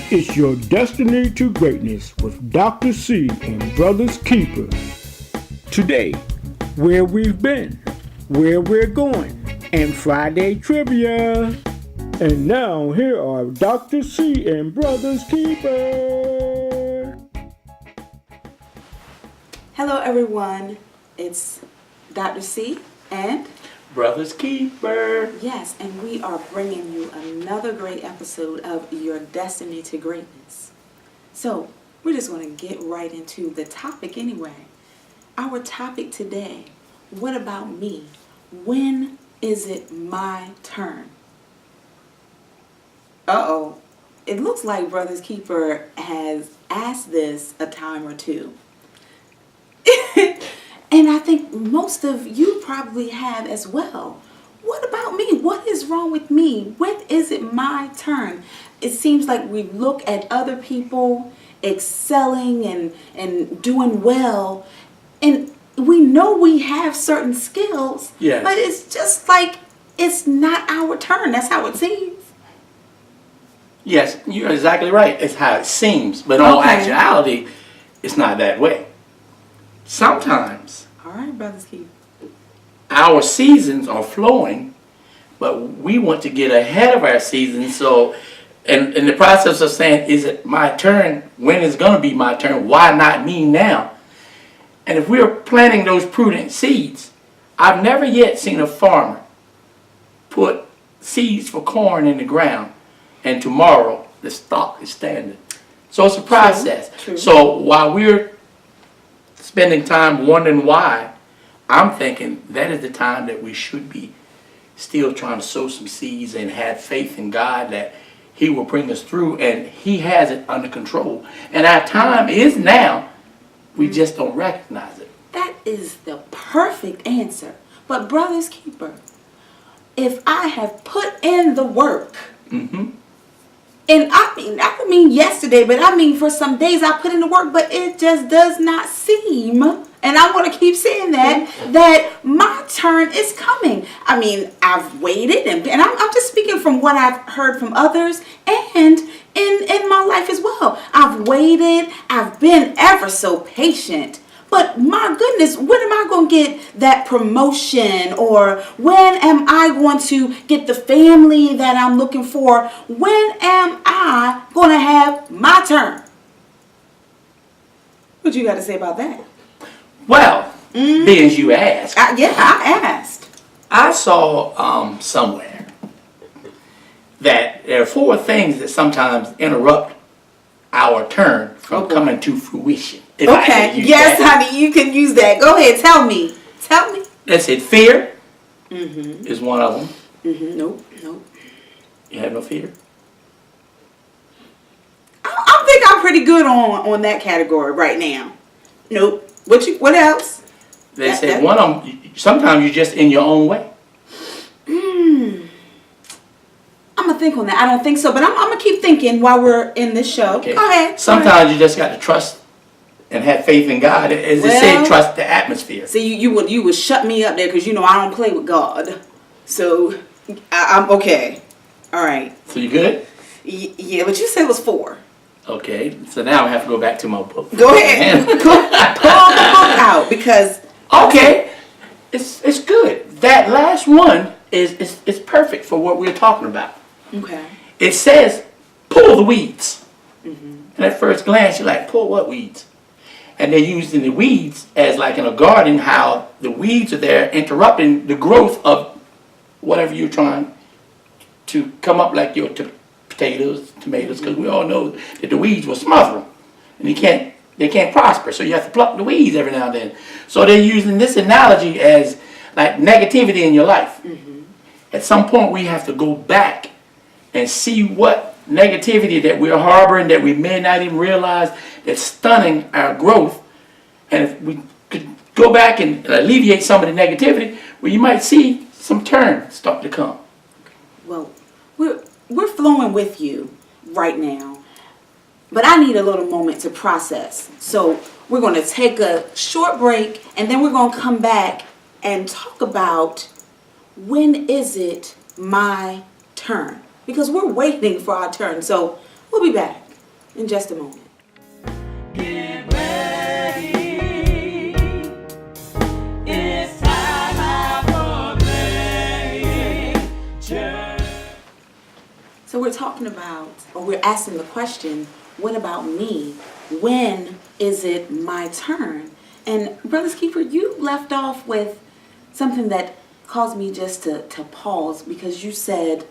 It's your destiny to greatness with Dr. C and Brothers Keeper. Today, where we've been, where we're going, and Friday trivia. And now, here are Dr. C and Brothers Keeper. Hello, everyone. It's Dr. C and Brothers Keeper. Yes, and we are bringing you another great episode of Your Destiny to Greatness. So, we're just going to get right into the topic anyway. Our topic today, what about me? When is it my turn? Uh-oh. It looks like Brothers Keeper has asked this a time or two. And I think most of you probably have as well. What about me? What is wrong with me? When is it my turn? It seems like we look at other people excelling and doing well, and we know we have certain skills, yes, but it's just like it's not our turn. That's how it seems. Yes, you're exactly right. It's how it seems. But in all actuality, it's not that way. Sometimes all right, Brothers Keep. our seasons are flowing, but we want to get ahead of our season. So, in the process of saying, is it my turn? When is going to be my turn? Why not me now? And if we're planting those prudent seeds, I've never yet seen a farmer put seeds for corn in the ground and tomorrow the stalk is standing. So it's a process. True. So while we're spending time wondering why, I'm thinking that is the time that we should be still trying to sow some seeds and have faith in God that He will bring us through, and He has it under control. And our time is now. We just don't recognize it. That is the perfect answer. But Brothers Keeper, if I have put in the work, and I don't mean yesterday, but I mean for some days I put in the work, but it just does not seem, and I want to keep saying that my turn is coming. I mean, I've waited, and I'm just speaking from what I've heard from others and in my life as well. I've waited, I've been ever so patient. But my goodness, when am I going to get that promotion? Or when am I going to get the family that I'm looking for? When am I going to have my turn? What you got to say about that? Well, being as you asked. I asked. I saw somewhere that there are 4 things that sometimes interrupt our turn from coming to fruition. Okay, yes, honey, you can use that. Go ahead, tell me. That's it. Fear is one of them. Nope. You have no fear? I think I'm pretty good on that category right now. Nope. What else? They said one of them, sometimes you're just in your own way. I'm going to think on that. I don't think so, but I'm going to keep thinking while we're in this show. Okay. Go ahead. Sometimes you just got to trust and have faith in God. As they say, trust the atmosphere. See, you would shut me up there because, I don't play with God. So, I'm okay. All right. So you good? Yeah, but you said it was 4. Okay. So now I have to go back to my book. Go ahead. Pull the book out because... Okay. It's good. That last one is perfect for what we're talking about. Okay. It says, pull the weeds. And at first glance, you're like, pull what weeds? And they're using the weeds as like in a garden, how the weeds are there interrupting the growth of whatever you're trying to come up, like your potatoes, tomatoes, because we all know that the weeds will smother them. And they can't prosper, so you have to pluck the weeds every now and then. So they're using this analogy as like negativity in your life. At some point, we have to go back and see what negativity that we're harboring that we may not even realize that's stunning our growth. And if we could go back and alleviate some of the negativity, well, you might see some turn start to come. Well, we're flowing with you right now, but I need a little moment to process. So we're going to take a short break, and then we're going to come back and talk about when is it my turn? Because we're waiting for our turn. So we'll be back. in just a moment. Get ready. It's time out for playing church. So we're talking about, or we're asking the question, what about me? When is it my turn? And Brothers Keeper, you left off with something that caused me just to pause, because you said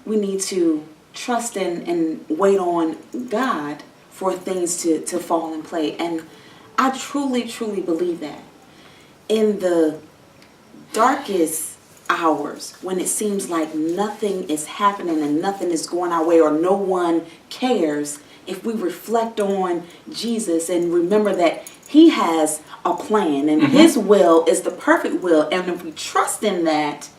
we need to trust and wait on God for things to fall in play. And I truly, truly believe that. In the darkest hours, when it seems like nothing is happening and nothing is going our way or no one cares, if we reflect on Jesus and remember that he has a plan and his will is the perfect will, and if we trust in that,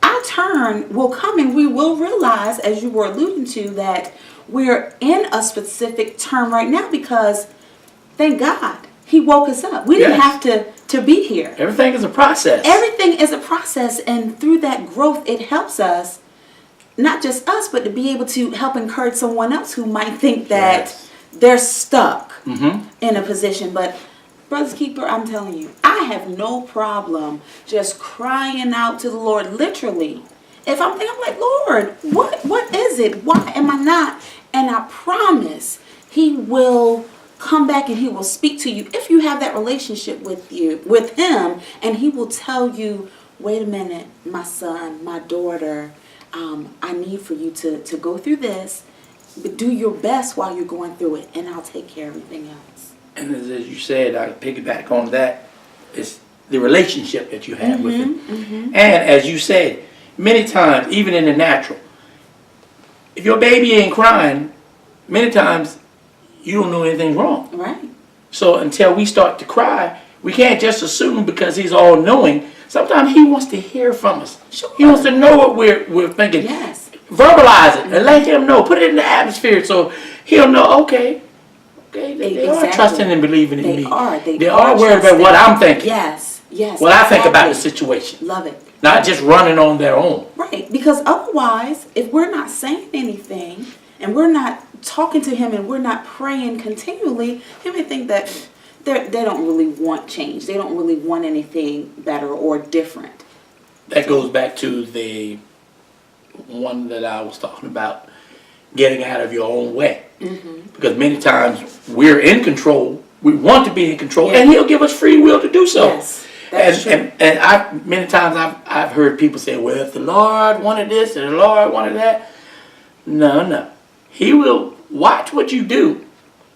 our turn will come and we will realize, as you were alluding to, that we're in a specific term right now because, thank God, he woke us up. We didn't have to be here. Everything is a process. Everything is a process, and through that growth, it helps us, not just us, but to be able to help encourage someone else who might think that they're stuck in a position. But Brothers Keeper, I'm telling you, I have no problem just crying out to the Lord, literally. If I'm thinking, I'm like, Lord, what is it? Why am I not? And I promise he will come back and he will speak to you if you have that relationship with him, and he will tell you, wait a minute, my son, my daughter, I need for you to go through this, but do your best while you're going through it, and I'll take care of everything else. And as you said, I piggyback on that, is the relationship that you have with him. And as you said, many times, even in the natural, if your baby ain't crying, many times you don't know anything's wrong. Right. So until we start to cry, we can't just assume because he's all knowing. Sometimes he wants to hear from us. Sure. He wants to know what we're thinking. Yes. Verbalize it and let him know. Put it in the atmosphere so he'll know, okay, they are Exactly. trusting and believing in They me. are. They are worried about what I'm thinking. Yes. Yes. What I think about the exactly. situation. Love it. Not just running on their own. Right, because otherwise, if we're not saying anything and we're not talking to him and we're not praying continually, he may think that they don't really want change. They don't really want anything better or different. That goes back to the one that I was talking about, getting out of your own way. Because many times we're in control. We want to be in control, and he'll give us free will to do so. Yes, that's true. And many times I've heard people say, well, if the Lord wanted this and the Lord wanted that. No. He will watch what you do.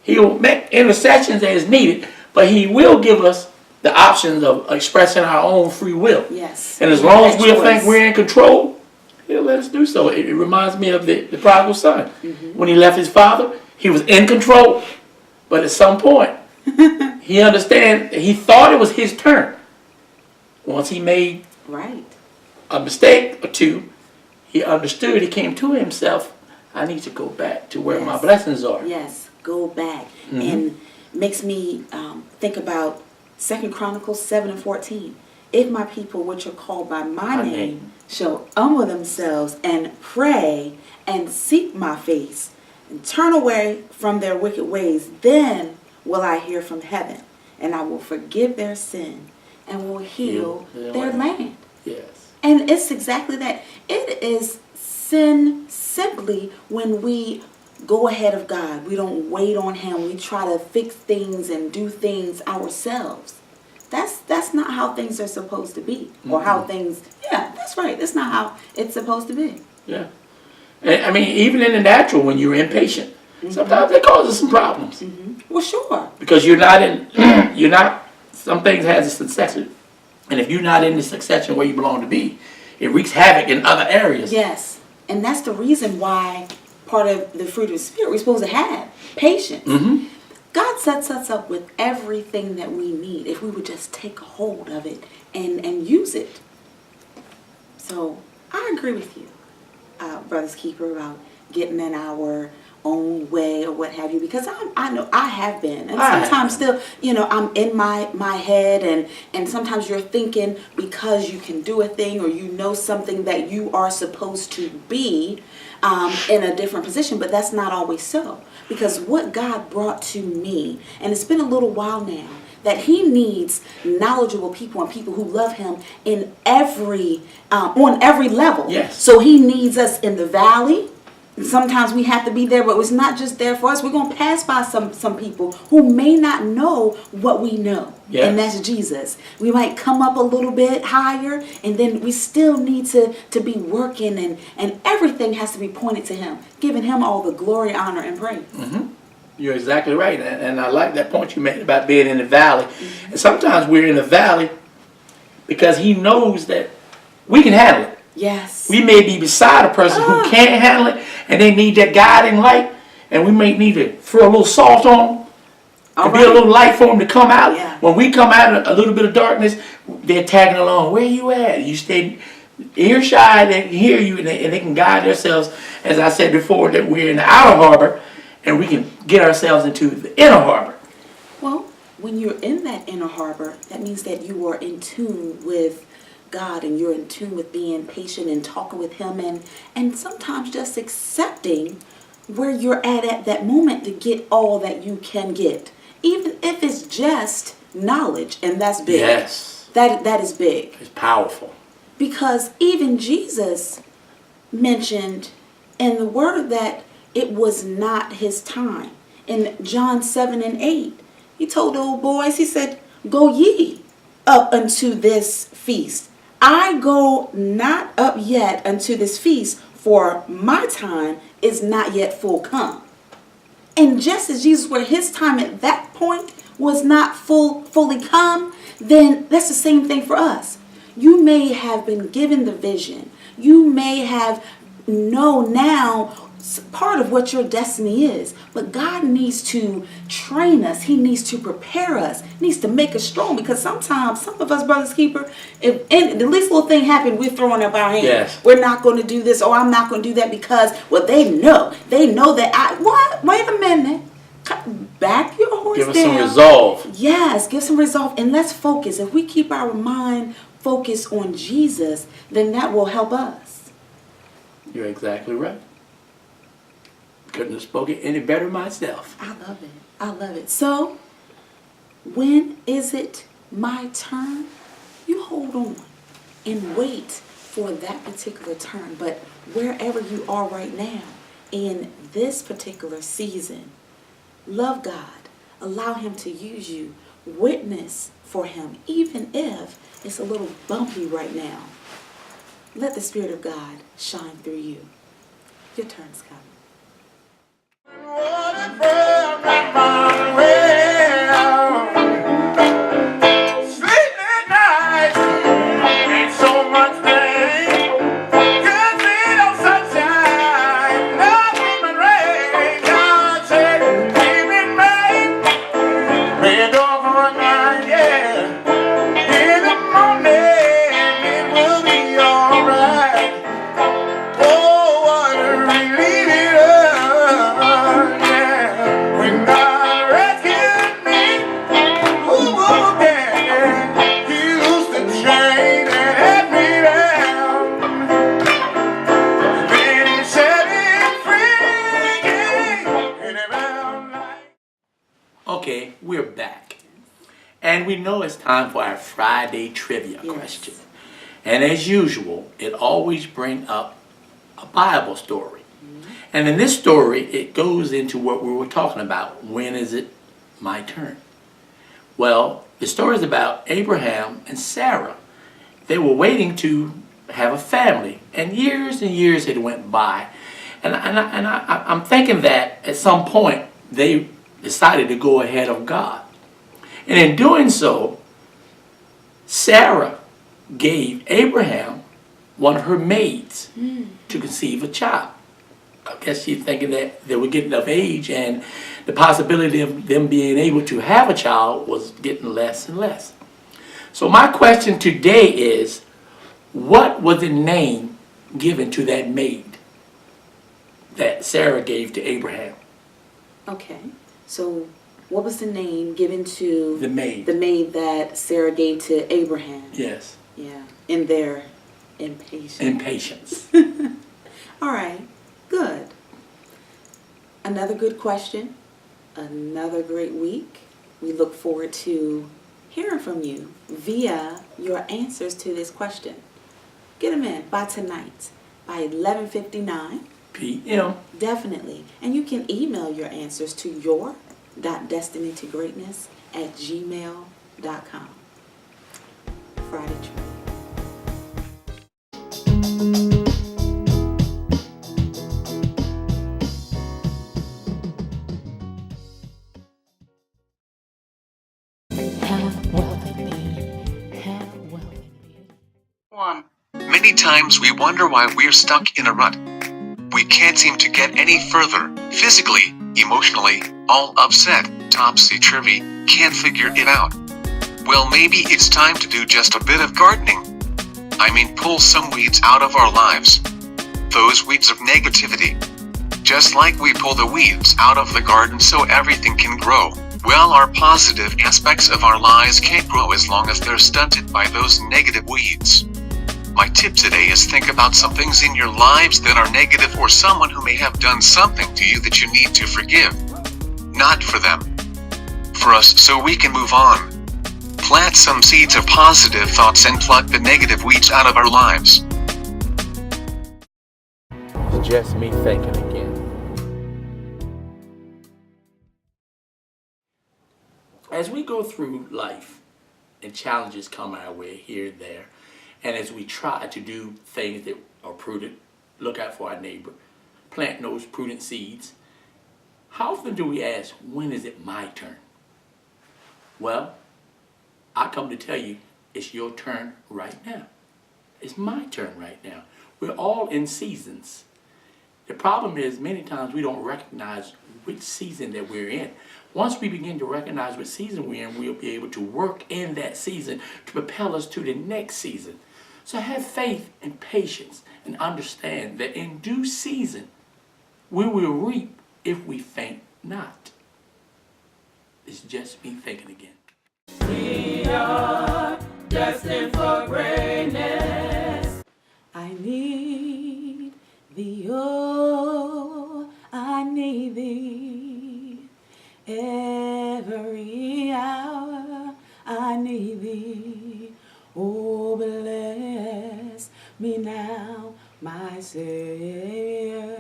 He will make intercessions as needed, but he will give us the options of expressing our own free will. Yes. And as long as we That think choice. we're in control, he'll let us do so. It reminds me of the prodigal son. When he left his father, he was in control. But at some point, he thought it was his turn. Once he made Right. a mistake or two, he understood, he came to himself, I need to go back to where my Yes. blessings are. Yes, go back. And makes me think about 2 Chronicles 7:14. If my people, which are called by my name, shall humble themselves and pray and seek my face and turn away from their wicked ways, then will I hear from heaven, and I will forgive their sin and will heal their land. Yes. And it's exactly that. It is sin simply when we go ahead of God. We don't wait on him. We try to fix things and do things ourselves. That's not how things are supposed to be. Or how things, that's right. That's not how it's supposed to be. Yeah. And, I mean, even in the natural, when you're impatient, sometimes it causes some problems. Well, sure. Because some things has a succession. And if you're not in the succession where you belong to be, it wreaks havoc in other areas. Yes. And that's the reason why part of the fruit of the Spirit we're supposed to have. Patience. God sets us up with everything that we need if we would just take a hold of it and use it. So I agree with you, Brothers Keeper, about getting in our own way or what have you, because I know I have been, and sometimes still, I'm in my head, and sometimes you're thinking because you can do a thing or you know something that you are supposed to be, in a different position, but that's not always so. Because what God brought to me, and it's been a little while now, that He needs knowledgeable people and people who love Him in on every level. Yes. So He needs us in the valley. Sometimes we have to be there, but it's not just there for us. We're going to pass by some people who may not know what we know. Yes. And that's Jesus. We might come up a little bit higher, and then we still need to be working, and everything has to be pointed to Him, giving Him all the glory, honor, and praise. You're exactly right. And I like that point you made about being in the valley. And sometimes we're in the valley because He knows that we can handle it. Yes. We may be beside a person who can't handle it, and they need that guiding light, and we may need to throw a little salt on them, and be a little light for them to come out. Yeah. When we come out of a little bit of darkness, they're tagging along. Where you at? You stay earshot, they can hear you, and they can guide themselves. As I said before, that we're in the outer harbor, and we can get ourselves into the inner harbor. Well, when you're in that inner harbor, that means that you are in tune with God, and you're in tune with being patient and talking with Him, and sometimes just accepting where you're at that moment to get all that you can get, even if it's just knowledge, and that's big. Yes. That is big, It's powerful. because even Jesus mentioned in the Word that it was not His time. In John 7:8, He told the old boys, He said, "Go ye up unto this feast. I go not up yet unto this feast, for my time is not yet full come." And just as Jesus, where His time at that point was not fully come, then that's the same thing for us. You may have been given the vision. You may have known now part of what your destiny is, but God needs to train us. He needs to prepare us. He needs to make us strong, because sometimes some of us, brothers keeper, if the least little thing happened, we're throwing up our hands. Yes. We're not going to do this, or I'm not going to do that, because, well, they know that what? Wait a minute. Back your horse Give us down. some resolve. Yes, give some resolve, and let's focus. If we keep our mind focused on Jesus, then that will help us. You're exactly right. Couldn't have spoken any better myself. I love it. I love it. So, when is it my turn? You hold on and wait for that particular turn. But wherever you are right now, in this particular season, love God. Allow Him to use you. Witness for Him, even if it's a little bumpy right now. Let the Spirit of God shine through you. Your turn's coming. Okay, we're back. And we know it's time for our Friday trivia question. And as usual, it always brings up a Bible story. And in this story, it goes into what we were talking about. When is it my turn? Well, the story is about Abraham and Sarah. They were waiting to have a family. And years had went by. And I'm thinking that at some point, they decided to go ahead of God. And in doing so, Sarah gave Abraham one of her maids to conceive a child. I guess she's thinking that they were getting of age, and the possibility of them being able to have a child was getting less and less. So my question today is, what was the name given to that maid that Sarah gave to Abraham? Okay. So, what was the name given to The maid. the maid that Sarah gave to Abraham? Yes. Yeah, in their impatience. Impatience. All right. Good. Another good question. Another great week. We look forward to hearing from you via your answers to this question. Get them in by tonight, by 11:59. PM. Definitely. And you can email your answers to your.destinytogreatness@gmail.com. Friday Trivia. Many times we wonder why we're stuck in a rut. We can't seem to get any further, physically, emotionally, all upset, topsy-turvy, can't figure it out. Well, maybe it's time to do just a bit of gardening. I mean, pull some weeds out of our lives. Those weeds of negativity. Just like we pull the weeds out of the garden so everything can grow. Well, our positive aspects of our lives can't grow as long as they're stunted by those negative weeds. My tip today is think about some things in your lives that are negative or someone who may have done something to you that you need to forgive. Not for them. For us, so we can move on. Plant some seeds of positive thoughts and pluck the negative weeds out of our lives. It's just me thinking again. As we go through life and challenges come our way here and there, and as we try to do things that are prudent, look out for our neighbor, plant those prudent seeds, how often do we ask, when is it my turn? Well, I come to tell you, it's your turn right now. It's my turn right now. We're all in seasons. The problem is many times we don't recognize which season that we're in. Once we begin to recognize what season we're in, we'll be able to work in that season to propel us to the next season. So have faith and patience and understand that in due season, we will reap if we faint not. It's just me thinking again. We are destined for greatness. I need thee, oh, I need thee. Every hour I need thee. Oh, bless me now, my Savior.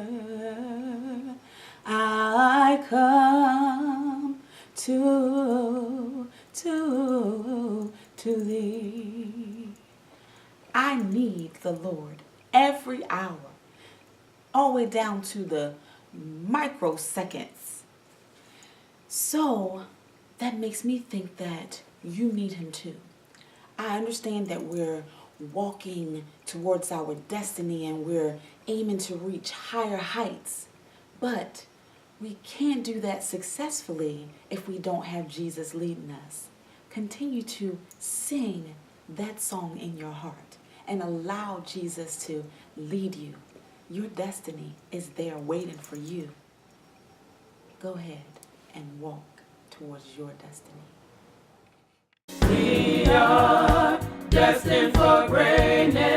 I come to thee. I need the Lord every hour, all the way down to the microseconds. So that makes me think that you need him too. I understand that we're walking towards our destiny and we're aiming to reach higher heights, but we can't do that successfully if we don't have Jesus leading us. Continue to sing that song in your heart and allow Jesus to lead you. Your destiny is there waiting for you. Go ahead and walk towards your destiny. We are destined for greatness.